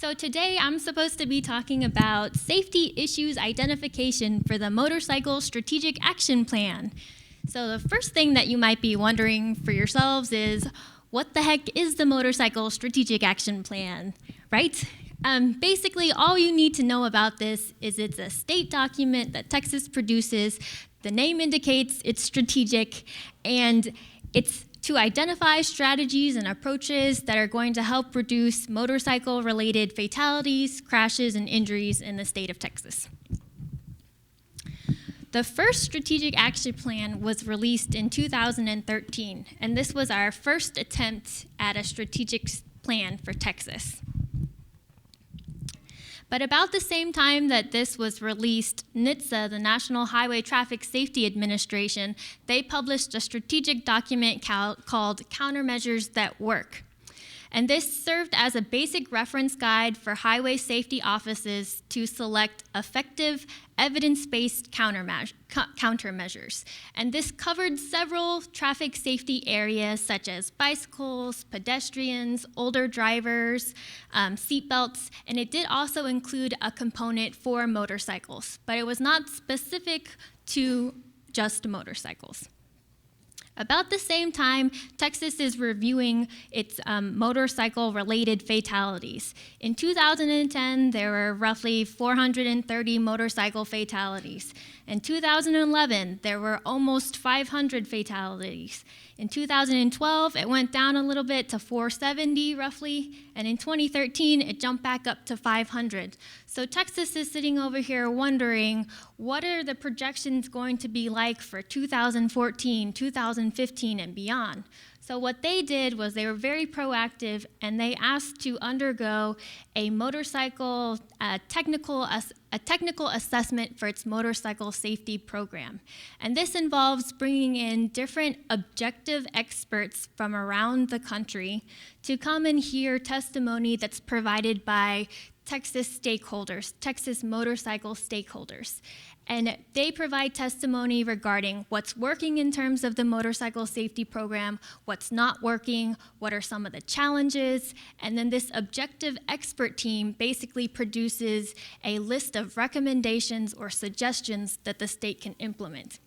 So today I'm supposed to be talking about safety issues identification for the Motorcycle Strategic Action Plan. So the first thing that you might be wondering for yourselves is, what the heck is the Motorcycle Strategic Action Plan, right? Basically, all you need to know about this is it's a state document that Texas produces. The name indicates it's strategic, and it's to identify strategies and approaches that are going to help reduce motorcycle-related fatalities, crashes, and injuries in the state of Texas. The first strategic action plan was released in 2013, and this was our first attempt at a strategic plan for Texas. But about the same time that this was released, NHTSA, the National Highway Traffic Safety Administration, they published a strategic document called Countermeasures That Work. And this served as a basic reference guide for highway safety offices to select effective, evidence-based countermeasures. And this covered several traffic safety areas such as bicycles, pedestrians, older drivers, seatbelts, and it did also include a component for motorcycles, but it was not specific to just motorcycles. About the same time, Texas is reviewing its motorcycle-related fatalities. In 2010, there were roughly 430 motorcycle fatalities. In 2011, there were almost 500 fatalities. In 2012, it went down a little bit to 470 roughly, and in 2013, it jumped back up to 500. So Texas is sitting over here wondering, what are the projections going to be like for 2014, 2015, and beyond? So what they did was they were very proactive, and they asked to undergo a motorcycle technical assessment for its motorcycle safety program. And this involves bringing in different objective experts from around the country to come and hear testimony that's provided by Texas stakeholders, Texas motorcycle stakeholders. And they provide testimony regarding what's working in terms of the motorcycle safety program, what's not working, what are some of the challenges, and then this objective expert team basically produces a list of recommendations or suggestions that the state can implement.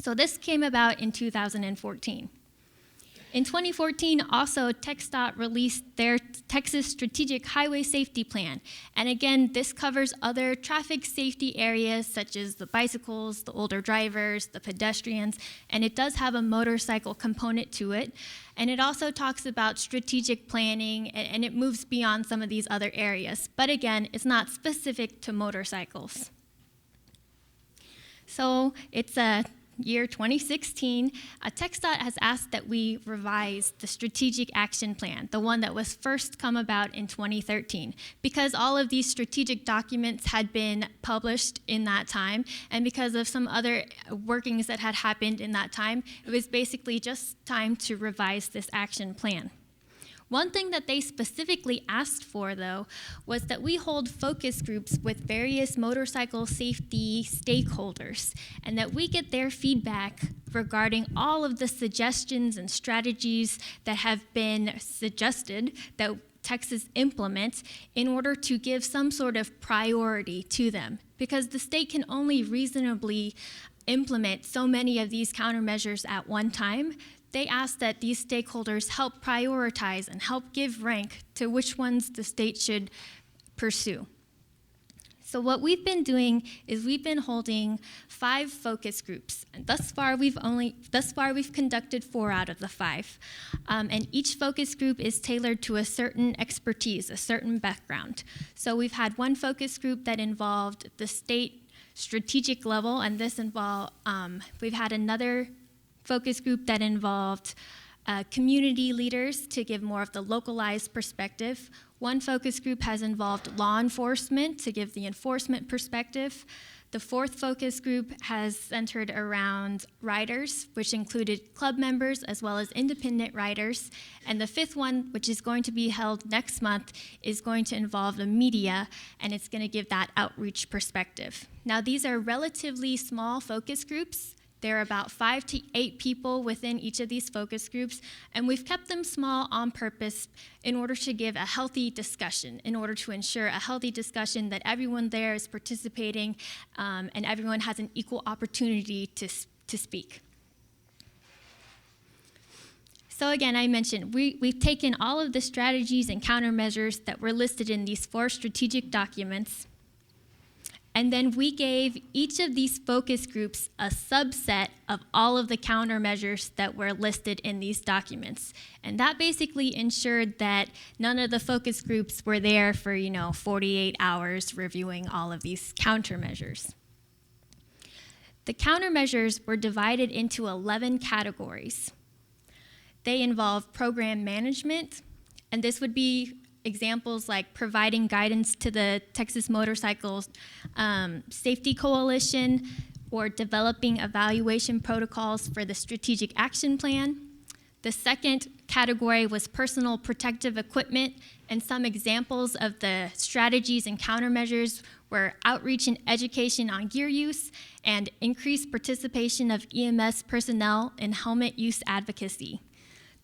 So this came about in 2014. In 2014, also, TxDOT released their Texas Strategic Highway Safety Plan. And again, this covers other traffic safety areas such as the bicycles, the older drivers, the pedestrians, and it does have a motorcycle component to it. And it also talks about strategic planning, and it moves beyond some of these other areas. But again, it's not specific to motorcycles. So it's a year 2016, TxDOT has asked that we revise the strategic action plan, the one that was first come about in 2013, because all of these strategic documents had been published in that time, and because of some other workings that had happened in that time, it was basically just time to revise this action plan. One thing that they specifically asked for, though, was that we hold focus groups with various motorcycle safety stakeholders, and that we get their feedback regarding all of the suggestions and strategies that have been suggested that Texas implements in order to give some sort of priority to them, because the state can only reasonably implement so many of these countermeasures at one time. They asked that these stakeholders help prioritize and help give rank to which ones the state should pursue. So what we've been doing is we've been holding 5 focus groups, and thus far we've conducted 4 out of the 5. And each focus group is tailored to a certain expertise, a certain background. So we've had one focus group that involved the state strategic level, and this involved, we've had another focus group that involved community leaders to give more of the localized perspective. One focus group has involved law enforcement to give the enforcement perspective. The 4th focus group has centered around riders, which included club members as well as independent riders. And the 5th one, which is going to be held next month, is going to involve the media, and it's going to give that outreach perspective. Now, these are relatively small focus groups There are about 5 to 8 people within each of these focus groups, and we've kept them small on purpose in order to give a healthy discussion, in order to ensure a healthy discussion that everyone there is participating and everyone has an equal opportunity to speak. So again, I mentioned we've taken all of the strategies and countermeasures that were listed in these 4 strategic documents, and then we gave each of these focus groups a subset of all of the countermeasures that were listed in these documents. And that basically ensured that none of the focus groups were there for, 48 hours reviewing all of these countermeasures. The countermeasures were divided into 11 categories. They involve program management, and this would be examples like providing guidance to the Texas Motorcycle Safety Coalition or developing evaluation protocols for the strategic action plan. The second category was personal protective equipment, and some examples of the strategies and countermeasures were outreach and education on gear use and increased participation of EMS personnel in helmet use advocacy.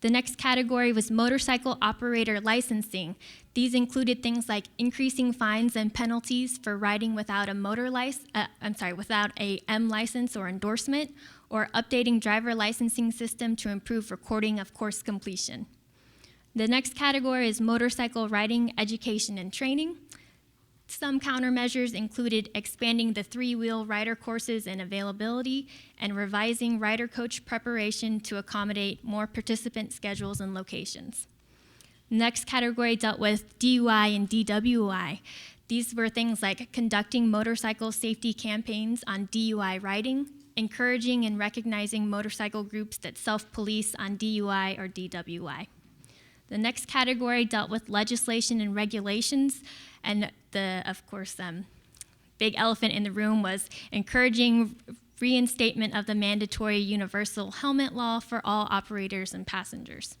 The next category was motorcycle operator licensing. These included things like increasing fines and penalties for riding without a without a M license or endorsement, or updating driver licensing system to improve recording of course completion. The next category is motorcycle riding education and training. Some countermeasures included expanding the 3-wheel rider courses and availability and revising rider coach preparation to accommodate more participant schedules and locations. The next category dealt with DUI and DWI. These were things like conducting motorcycle safety campaigns on DUI riding, encouraging and recognizing motorcycle groups that self-police on DUI or DWI. The next category dealt with legislation and regulations, and of course, big elephant in the room was encouraging reinstatement of the mandatory universal helmet law for all operators and passengers.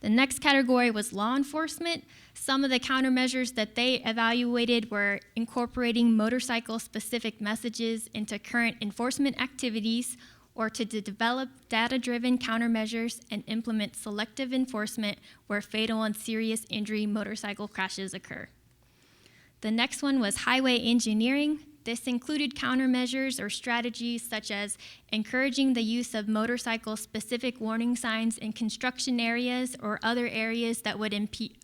The next category was law enforcement. Some of the countermeasures that they evaluated were incorporating motorcycle-specific messages into current enforcement activities, or to develop data-driven countermeasures and implement selective enforcement where fatal and serious injury motorcycle crashes occur. The next one was highway engineering. This included countermeasures or strategies such as encouraging the use of motorcycle-specific warning signs in construction areas or other areas that would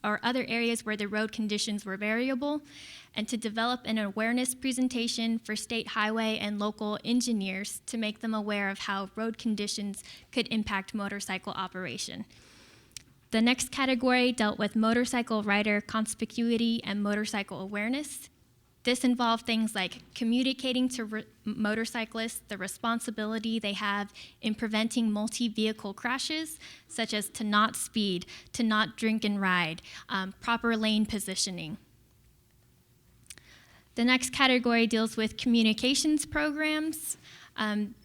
other areas where the road conditions were variable, and to develop an awareness presentation for state highway and local engineers to make them aware of how road conditions could impact motorcycle operation. The next category dealt with motorcycle rider conspicuity and motorcycle awareness. This involved things like communicating to motorcyclists the responsibility they have in preventing multi-vehicle crashes, such as to not speed, to not drink and ride, proper lane positioning. The next category deals with communications programs.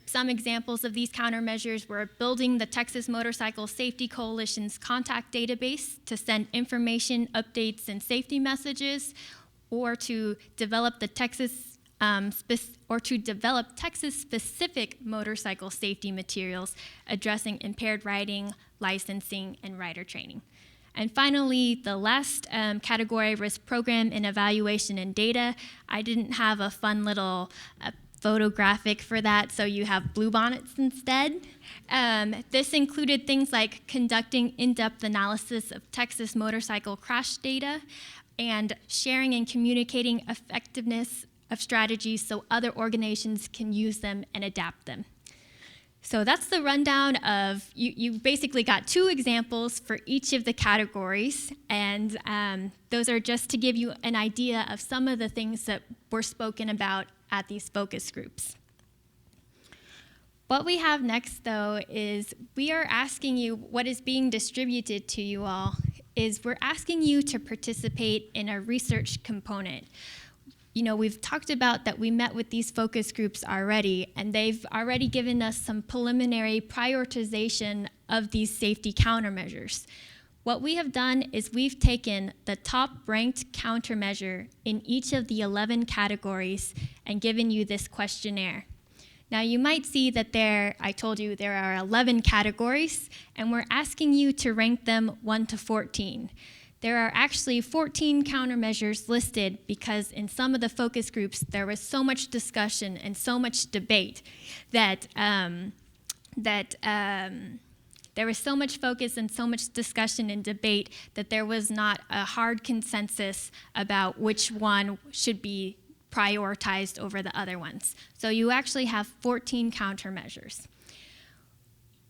Some examples of these countermeasures were building the Texas Motorcycle Safety Coalition's contact database to send information, updates, and safety messages, or to develop Texas-specific motorcycle safety materials addressing impaired riding, licensing, and rider training. And finally, the last category was program and evaluation and data. I didn't have a fun little photographic for that, so you have bluebonnets instead. This included things like conducting in-depth analysis of Texas motorcycle crash data and sharing and communicating effectiveness of strategies so other organizations can use them and adapt them. So that's the rundown of, you basically got 2 examples for each of the categories, and those are just to give you an idea of some of the things that were spoken about at these focus groups. What we have next, though, is we are asking you, what is being distributed to you all, is we're asking you to participate in a research component. We've talked about that we met with these focus groups already, and they've already given us some preliminary prioritization of these safety countermeasures. What we have done is we've taken the top-ranked countermeasure in each of the 11 categories and given you this questionnaire. Now you might see that I told you there are 11 categories, and we're asking you to rank them 1 to 14. There are actually 14 countermeasures listed because in some of the focus groups there was so much discussion and so much debate that there was so much focus and so much discussion and debate that there was not a hard consensus about which one should be prioritized over the other ones. So you actually have 14 countermeasures.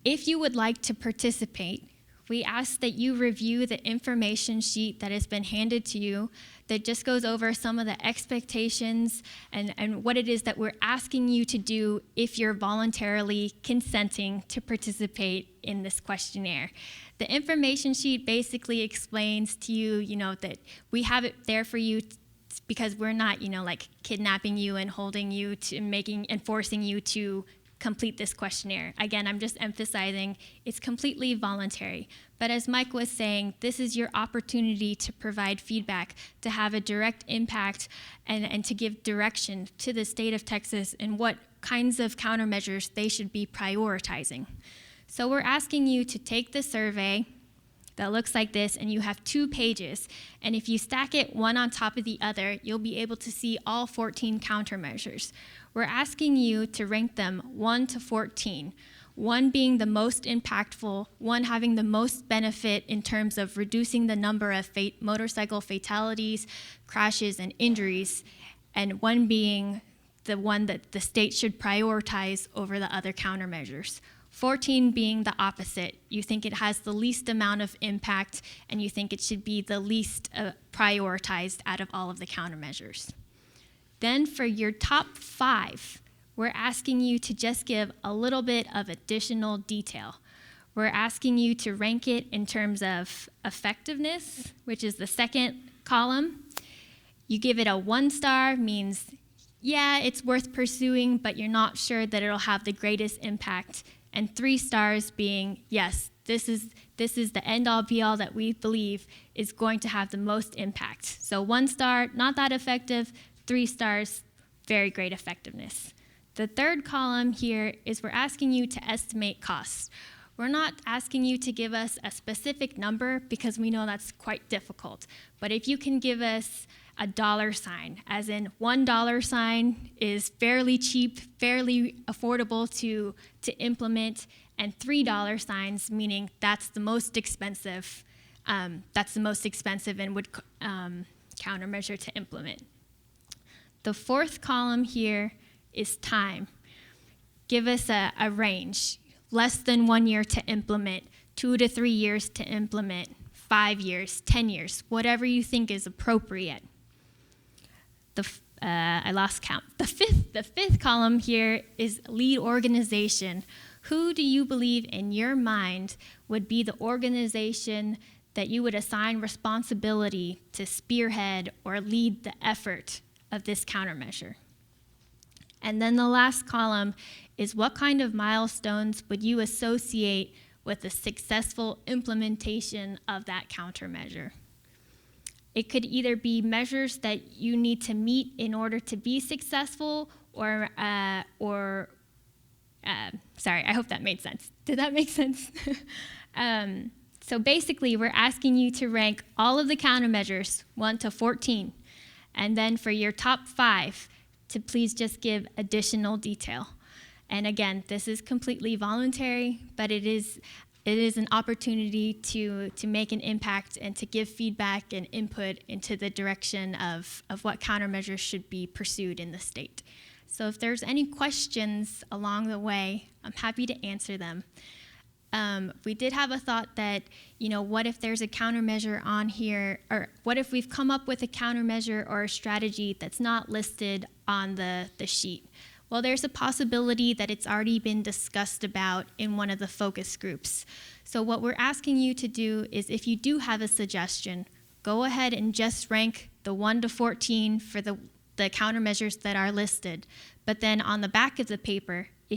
If you would like to participate, we ask that you review the information sheet that has been handed to you that just goes over some of the expectations and what it is that we're asking you to do if you're voluntarily consenting to participate in this questionnaire. The information sheet basically explains to you, that we have it there for you because we're not, like kidnapping you and holding you to and forcing you to complete this questionnaire. Again, I'm just emphasizing it's completely voluntary. But as Mike was saying, this is your opportunity to provide feedback, to have a direct impact, and to give direction to the state of Texas in what kinds of countermeasures they should be prioritizing. So we're asking you to take the survey that looks like this, and you have 2 pages. And if you stack it one on top of the other, you'll be able to see all 14 countermeasures. We're asking you to rank them 1 to 14, 1 being the most impactful, 1 having the most benefit in terms of reducing the number of motorcycle fatalities, crashes, and injuries, and 1 being the one that the state should prioritize over the other countermeasures. 14 being the opposite. You think it has the least amount of impact, and you think it should be the least prioritized out of all of the countermeasures. Then for your top 5, we're asking you to just give a little bit of additional detail. We're asking you to rank it in terms of effectiveness, which is the second column. You give it a 1 star, means, yeah, it's worth pursuing, but you're not sure that it'll have the greatest impact. And 3 stars being, yes, this is the end-all be-all that we believe is going to have the most impact. So 1 star, not that effective. 3 stars, very great effectiveness. The third column here is we're asking you to estimate costs. We're not asking you to give us a specific number because we know that's quite difficult. But if you can give us a $sign, as in $1 is fairly cheap, fairly affordable to implement, and $3 signs, meaning that's the most expensive. That's the most expensive and would countermeasure to implement. The fourth column here is time. Give us a range. Less than 1 year to implement, 2 to 3 years to implement, 5 years, 10 years, whatever you think is appropriate. I lost count. The fifth column here is lead organization. Who do you believe in your mind would be the organization that you would assign responsibility to spearhead or lead the effort of this countermeasure? And then the last column is what kind of milestones would you associate with the successful implementation of that countermeasure? It could either be measures that you need to meet in order to be successful, sorry, I hope that made sense. Did that make sense? So basically, we're asking you to rank all of the countermeasures, 1 to 14, and then for your top 5, to please just give additional detail. And again, this is completely voluntary, but it is an opportunity to make an impact and to give feedback and input into the direction of what countermeasures should be pursued in the state. So if there's any questions along the way, I'm happy to answer them. We did have a thought that, what if there's a countermeasure on here, or what if we've come up with a countermeasure or a strategy that's not listed on the sheet? Well, there's a possibility that it's already been discussed about in one of the focus groups. So what we're asking you to do is, if you do have a suggestion, go ahead and just rank the 1 to 14 for the countermeasures that are listed. But then on the back of the paper,